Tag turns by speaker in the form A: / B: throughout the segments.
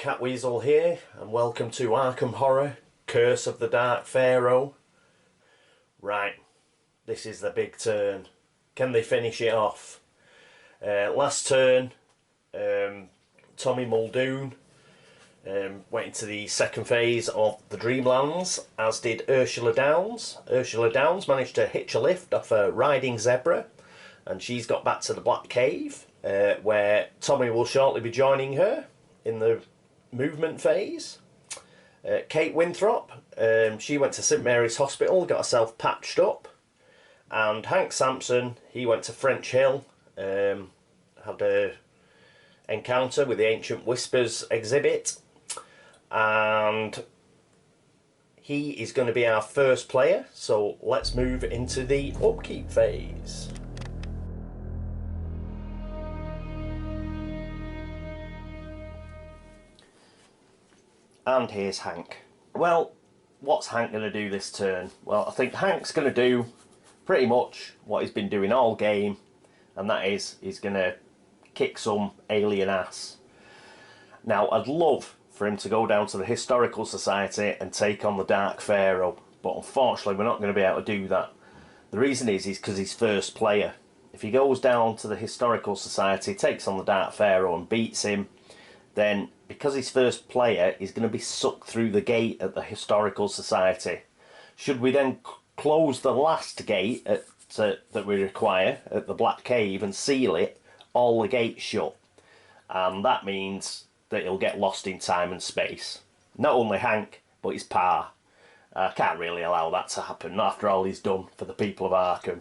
A: Catweazle here, and welcome to Arkham Horror, Curse of the Dark Pharaoh. Right, this is the big turn. Can they finish it off? Last turn, Tommy Muldoon went into the second phase of the Dreamlands, as did Ursula Downs. Ursula Downs managed to hitch a lift off a riding zebra, and she's got back to the Black Cave, where Tommy will shortly be joining her in the movement phase. Kate Winthrop, she went to St Mary's Hospital, got herself patched up, and Hank Sampson, he went to French Hill, had a encounter with the Ancient Whispers exhibit, and he is going to be our first player. So let's move into the upkeep phase. And here's Hank. Well, what's Hank going to do this turn? Well, I think Hank's going to do pretty much what he's been doing all game, and that is he's going to kick some alien ass. Now, I'd love for him to go down to the Historical Society and take on the Dark Pharaoh, but unfortunately we're not going to be able to do that. The reason is because he's first player. If he goes down to the Historical Society, takes on the Dark Pharaoh and beats him, then because he's first player, he's going to be sucked through the gate at the Historical Society. Should we then close the last gate that we require at the Black Cave and seal it, all the gates shut, and that means that he'll get lost in time and space. Not only Hank, but his pa. I can't really allow that to happen, not after all he's done for the people of Arkham.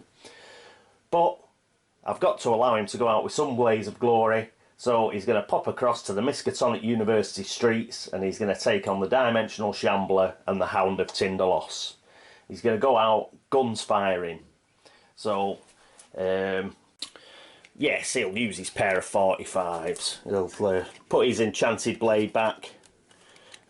A: But I've got to allow him to go out with some blaze of glory. So he's going to pop across to the Miskatonic University streets, and he's going to take on the Dimensional Shambler and the Hound of Tindalos. He's going to go out guns firing. So, yes, he'll use his pair of 45s. He'll put his enchanted blade back,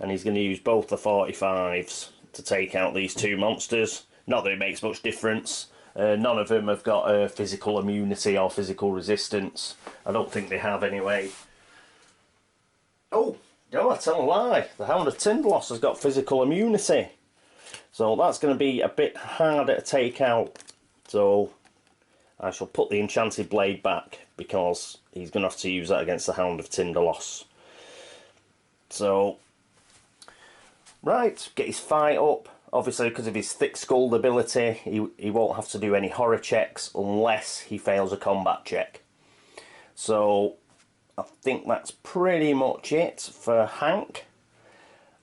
A: and he's going to use both the 45s to take out these two monsters. Not that it makes much difference. None of them have got physical immunity or physical resistance. I don't think they have anyway. Oh, no, I tell a lie. The Hound of Tindalos has got physical immunity. So that's going to be a bit harder to take out. So I shall put the enchanted blade back, because he's going to have to use that against the Hound of Tindalos. So, right, get his fight up. Obviously, because of his thick-skulled ability, he won't have to do any horror checks unless he fails a combat check. So, I think that's pretty much it for Hank.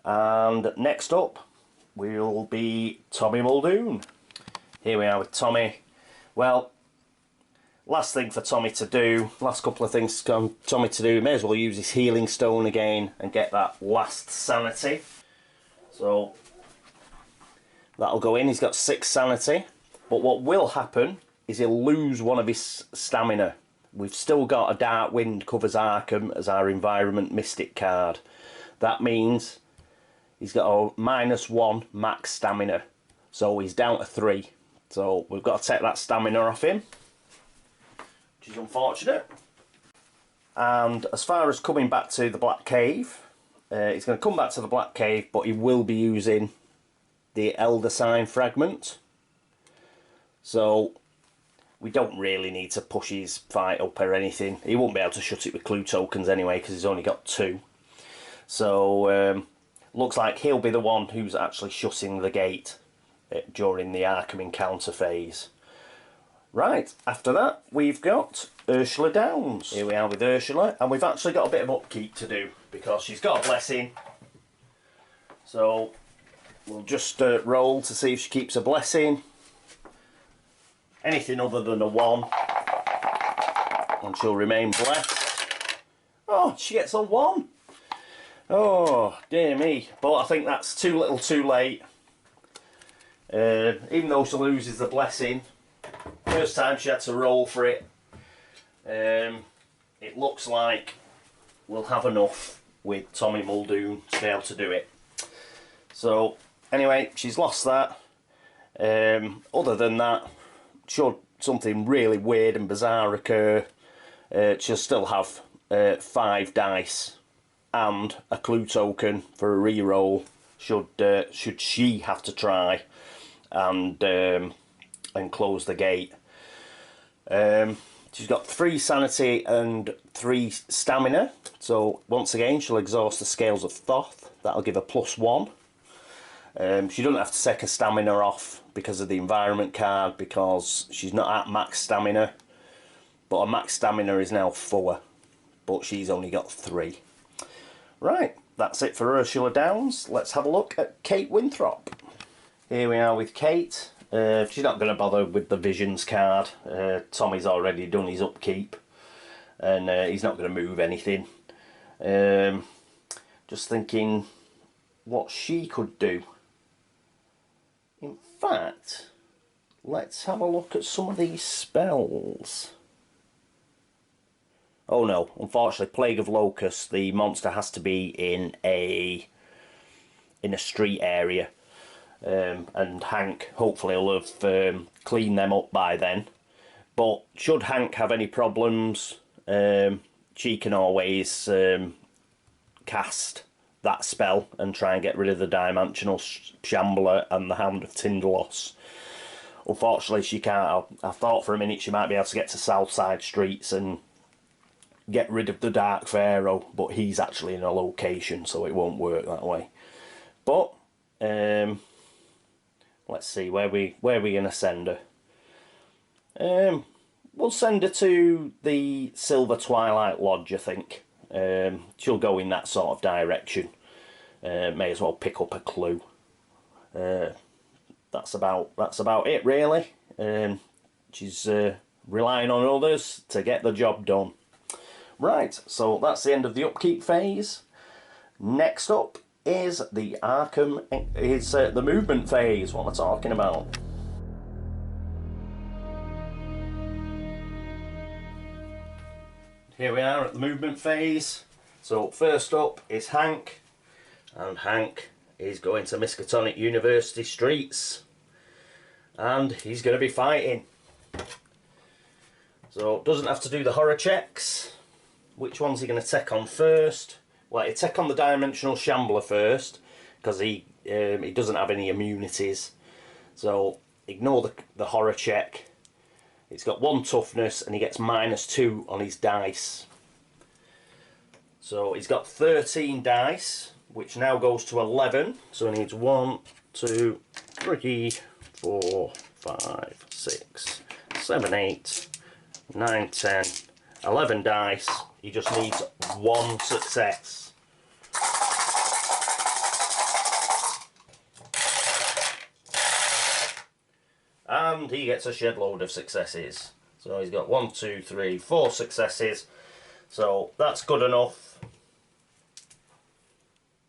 A: And next up will be Tommy Muldoon. Here we are with Tommy. Well, last thing for Tommy to do, last couple of things for Tommy to do, may as well use his healing stone again and get that last sanity. So that'll go in. He's got 6 sanity, but what will happen is he'll lose one of his stamina. We've still got a Dark Wind covers Arkham as our Environment Mystic card. That means he's got a -1 max stamina, so he's down to 3. So we've got to take that stamina off him, which is unfortunate. And as far as coming back to the Black Cave, he's going to come back to the Black Cave, but he will be using the Elder Sign fragment. So we don't really need to push his fight up or anything. He won't be able to shut it with clue tokens anyway, because he's only got 2. So looks like he'll be the one who's actually shutting the gate during the Arkham encounter phase. Right, after that we've got Ursula Downs. Here we are with Ursula, and we've actually got a bit of upkeep to do because she's got a blessing. So we'll just roll to see if she keeps a blessing. Anything other than a 1, and she'll remain blessed. Oh, she gets a 1. Oh, dear me. But I think that's too little too late. Even though she loses the blessing, first time she had to roll for it. It looks like we'll have enough with Tommy Muldoon to be able to do it. So anyway, she's lost that. Other than that, should something really weird and bizarre occur, she'll still have 5 dice and a clue token for a reroll should she have to try and close the gate. She's got 3 sanity and 3 stamina, so once again she'll exhaust the Scales of Thoth. That'll give her +1. She doesn't have to take her stamina off because of the environment card, because she's not at max stamina, but her max stamina is now 4, but she's only got 3. Right, that's it for Ursula Downs. Let's have a look at Kate Winthrop. Here we are with Kate. She's not going to bother with the Visions card. Tommy's already done his upkeep, and he's not going to move anything. Just thinking what she could do. In fact, let's have a look at some of these spells. Oh no, unfortunately, Plague of Locusts, the monster has to be in a street area. And Hank hopefully will have cleaned them up by then. But should Hank have any problems, she can always cast that spell and try and get rid of the Dimensional Shambler and the Hound of Tindalos. Unfortunately, she can't. I thought for a minute she might be able to get to Southside Streets and get rid of the Dark Pharaoh, but he's actually in a location, so it won't work that way. But let's see, where we going to send her? We'll send her to the Silver Twilight Lodge, I think. She'll go in that sort of direction. May as well pick up a clue. That's about it, really. She's relying on others to get the job done. Right, so that's the end of the upkeep phase. Next up is the Arkham, the movement phase, what I'm talking about. Here we are at the movement phase. So first up is Hank, and Hank is going to Miskatonic University streets, and he's going to be fighting. So doesn't have to do the horror checks. Which one's he going to take on first? Well, he'll take on the Dimensional Shambler first, because he doesn't have any immunities. So ignore the horror check. He's got 1 toughness and he gets -2 on his dice. So he's got 13 dice, which now goes to 11. So he needs 1, 2, 3, 4, 5, 6, 7, 8, 9, 10, 11 dice. He just needs 1 success. And he gets a shed load of successes. So he's got 1, 2, 3, 4 successes. So that's good enough.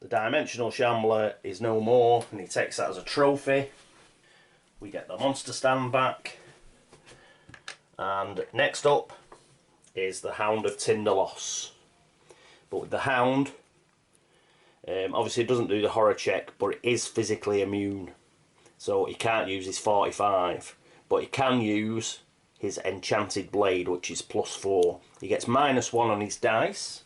A: The Dimensional Shambler is no more, and he takes that as a trophy. We get the monster stand back. And next up is the Hound of Tindalos. But with the Hound, obviously it doesn't do the horror check, but it is physically immune. So he can't use his 45, but he can use his Enchanted Blade, which is +4. He gets -1 on his dice.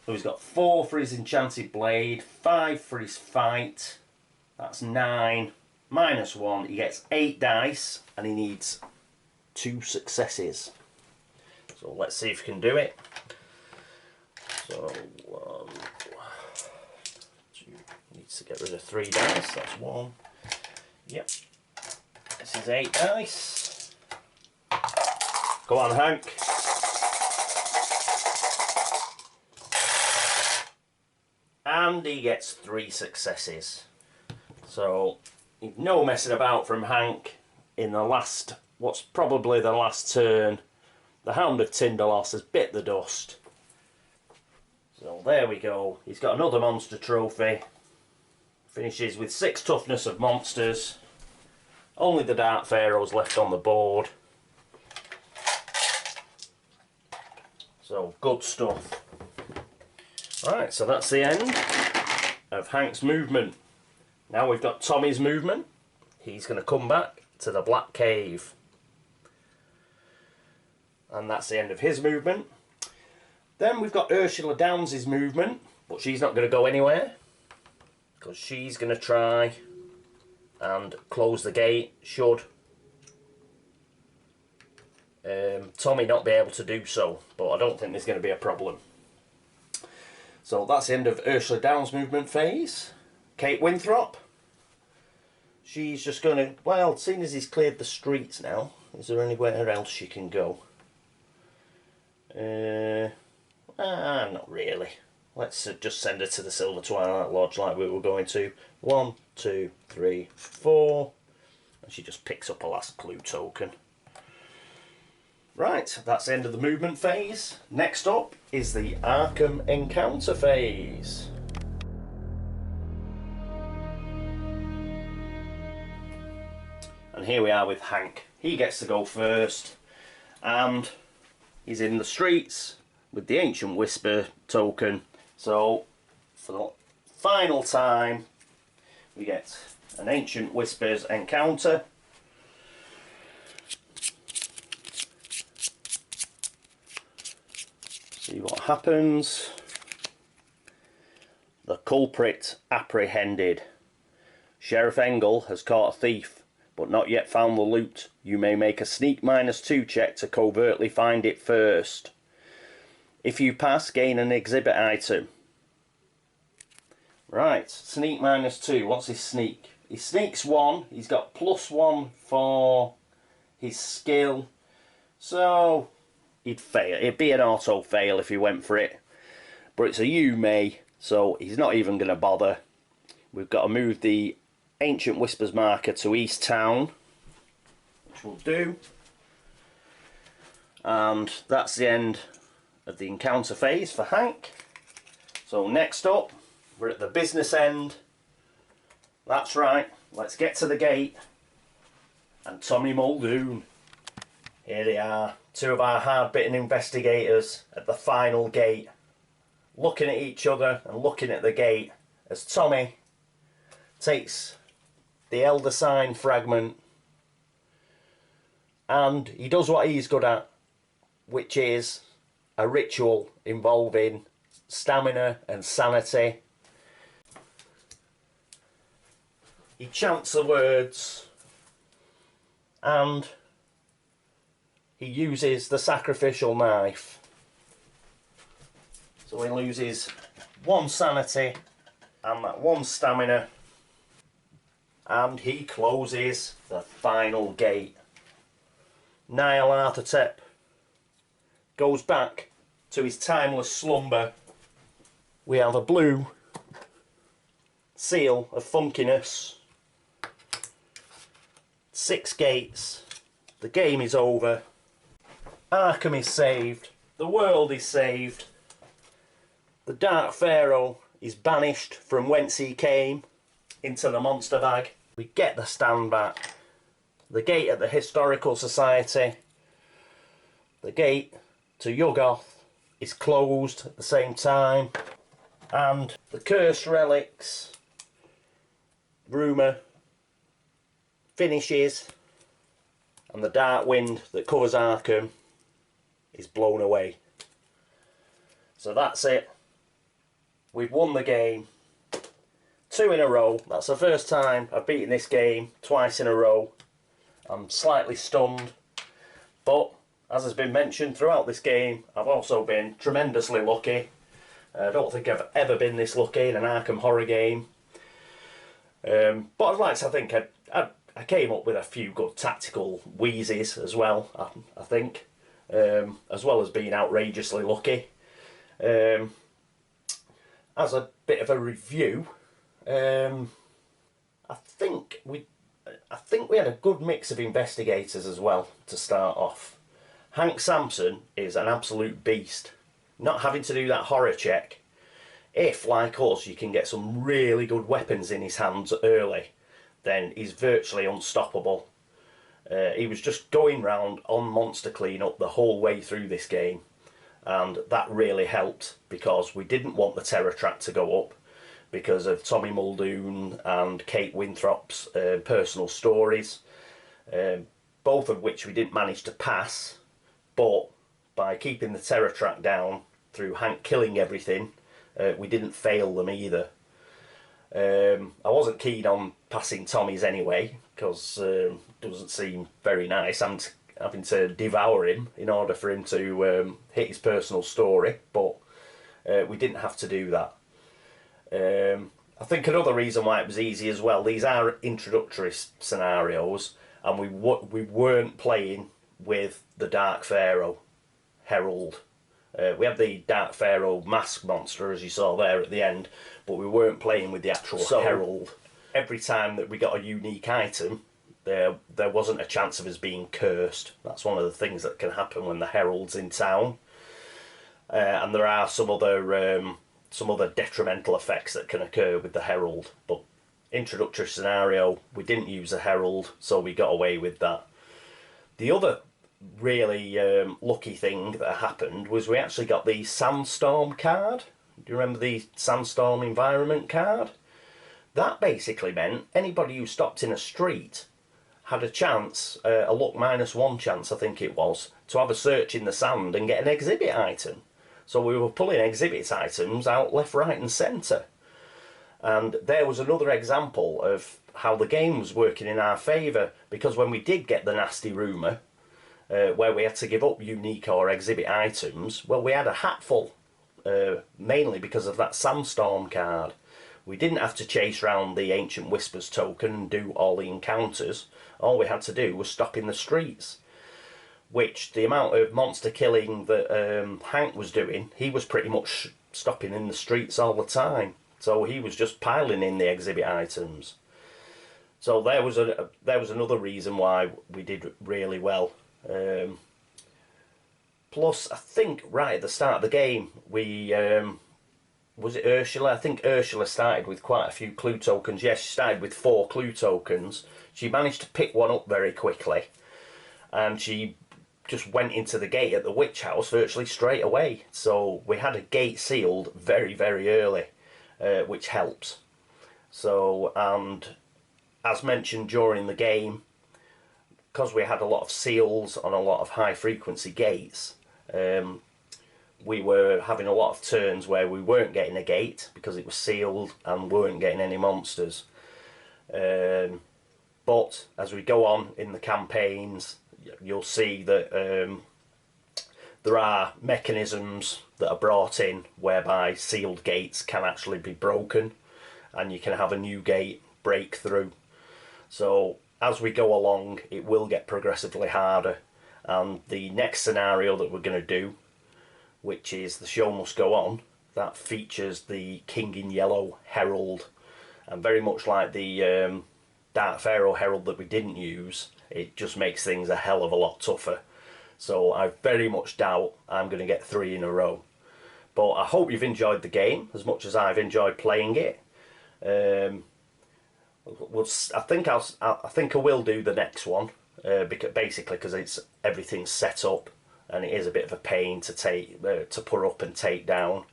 A: So he's got 4 for his Enchanted Blade, 5 for his fight. That's 9, -1. He gets 8 dice, and he needs 2 successes. So let's see if we can do it. So 1, 2, needs to get rid of 3 dice. That's 1. Yep. This is 8 dice. Go on, Hank. And he gets 3 successes. So no messing about from Hank. In the last, what's probably the last turn, the Hound of Tindalos has bit the dust. So there we go. He's got another monster trophy. Finishes with 6 toughness of monsters. Only the Dark Pharaoh's left on the board. So good stuff. Right, so that's the end of Hank's movement. Now we've got Tommy's movement. He's going to come back to the Black Cave. And that's the end of his movement. Then we've got Ursula Downs' movement, But she's not going to go anywhere, because she's going to try and close the gate should Tommy not be able to do so, but I don't think there's going to be a problem. So that's the end of Ursula Down's movement phase. Kate Winthrop, she's just going to, well, seeing as he's cleared the streets now, is there anywhere else she can go? Not really. Let's just send her to the Silver Twilight Lodge like we were going to. 1, 2, 3, 4. And she just picks up a last clue token. Right, that's the end of the movement phase. Next up is the Arkham encounter phase. And here we are with Hank. He gets to go first, and he's in the streets with the Ancient Whisper token. So, for the final time, we get an Ancient Whispers encounter. See what happens. The culprit apprehended. Sheriff Engel has caught a thief, but not yet found the loot. You may make a sneak -2 check to covertly find it first. If you pass, gain an exhibit item. Right, sneak -2. What's his sneak? He sneaks 1. He's got +1 for his skill. So he'd fail. It'd be an auto fail if he went for it. But it's a you may, so he's not even going to bother. We've got to move the Ancient Whispers marker to East Town, which we'll do. And that's the end of the encounter phase for Hank. So next up, we're at the business end. That's right, let's get to the gate. And Tommy Muldoon. Here they are, two of our hard-bitten investigators at the final gate, looking at each other and looking at the gate as Tommy takes the Elder Sign fragment and he does what he's good at, which is a ritual involving stamina and sanity. He chants the words and he uses the sacrificial knife. So he loses 1 sanity and that 1 stamina, and he closes the final gate. Nyarlathotep goes back to his timeless slumber. We have a blue seal of funkiness. 6 gates. The game is over. Arkham is saved. The world is saved. The Dark Pharaoh is banished from whence he came into the monster bag. We get the stand back. The gate at the Historical Society, the gate to Yuggoth is closed at the same time, and the Cursed Relics rumour finishes, and the dark wind that covers Arkham is blown away. So that's it. We've won the game 2 in a row. That's the first time I've beaten this game twice in a row. I'm slightly stunned, but as has been mentioned throughout this game, I've also been tremendously lucky. I don't think I've ever been this lucky in an Arkham horror game. But I'd like to think I came up with a few good tactical wheezes as well, I think, as well as being outrageously lucky. As a bit of a review, I think we had a good mix of investigators as well to start off. Hank Sampson is an absolute beast. Not having to do that horror check. If, like us, you can get some really good weapons in his hands early, then he's virtually unstoppable. He was just going round on monster cleanup the whole way through this game, and that really helped because we didn't want the terror track to go up because of Tommy Muldoon and Kate Winthrop's personal stories, both of which we didn't manage to pass, but by keeping the terror track down through Hank killing everything we didn't fail them either. I wasn't keen on passing Tommy's anyway, because it doesn't seem very nice. I'm having to devour him in order for him to hit his personal story, but we didn't have to do that. I think another reason why it was easy as well, these are introductory scenarios, and we weren't playing with the Dark Pharaoh Herald. We had the Dark Pharaoh mask monster, as you saw there at the end, but we weren't playing with the actual Herald. Every time that we got a unique item, there wasn't a chance of us being cursed. That's one of the things that can happen when the Herald's in town. And there are some other detrimental effects that can occur with the Herald. But introductory scenario, we didn't use a Herald, so we got away with that. The other really lucky thing that happened was we actually got the Sandstorm card. Do you remember the Sandstorm environment card? That basically meant anybody who stopped in a street had a chance, a luck -1 chance I think it was, to have a search in the sand and get an exhibit item. So we were pulling exhibit items out left, right and centre. And there was another example of how the game was working in our favour, because when we did get the nasty rumour, where we had to give up unique or exhibit items, well, we had a hatful, mainly because of that Sandstorm card. We didn't have to chase round the Ancient Whispers token and do all the encounters. All we had to do was stop in the streets, which the amount of monster killing that Hank was doing, he was pretty much stopping in the streets all the time. So he was just piling in the exhibit items. So there was another reason why we did really well. Plus, I think right at the start of the game, we was it Ursula? I think Ursula started with quite a few clue tokens. Yes, she started with 4 clue tokens. She managed to pick one up very quickly, and she just went into the gate at the witch house virtually straight away. So we had a gate sealed very, very early, which helps. So, and as mentioned during the game, because we had a lot of seals on a lot of high frequency gates, we were having a lot of turns where we weren't getting a gate because it was sealed and weren't getting any monsters. But as we go on in the campaigns, you'll see that there are mechanisms that are brought in whereby sealed gates can actually be broken and you can have a new gate break through. So as we go along, it will get progressively harder, and the next scenario that we're going to do, which is The Show Must Go On, that features the King in Yellow Herald, and very much like the Dark Pharaoh Herald that we didn't use, it just makes things a hell of a lot tougher. So I very much doubt I'm going to get 3 in a row. But I hope you've enjoyed the game as much as I've enjoyed playing it. I think I will do the next one, basically because everything's set up and it is a bit of a pain to put up and take down.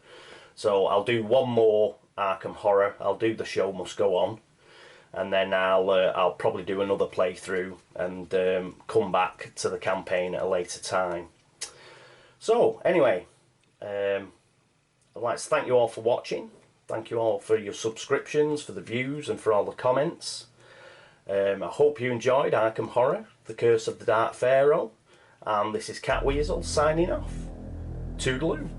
A: So I'll do one more Arkham Horror. I'll do The Show Must Go On, and then I'll probably do another playthrough and come back to the campaign at a later time. So anyway, I'd like to thank you all for watching. Thank you all for your subscriptions, for the views and for all the comments. I hope you enjoyed Arkham Horror, The Curse of the Dark Pharaoh, and this is Catweazle signing off. Toodaloo.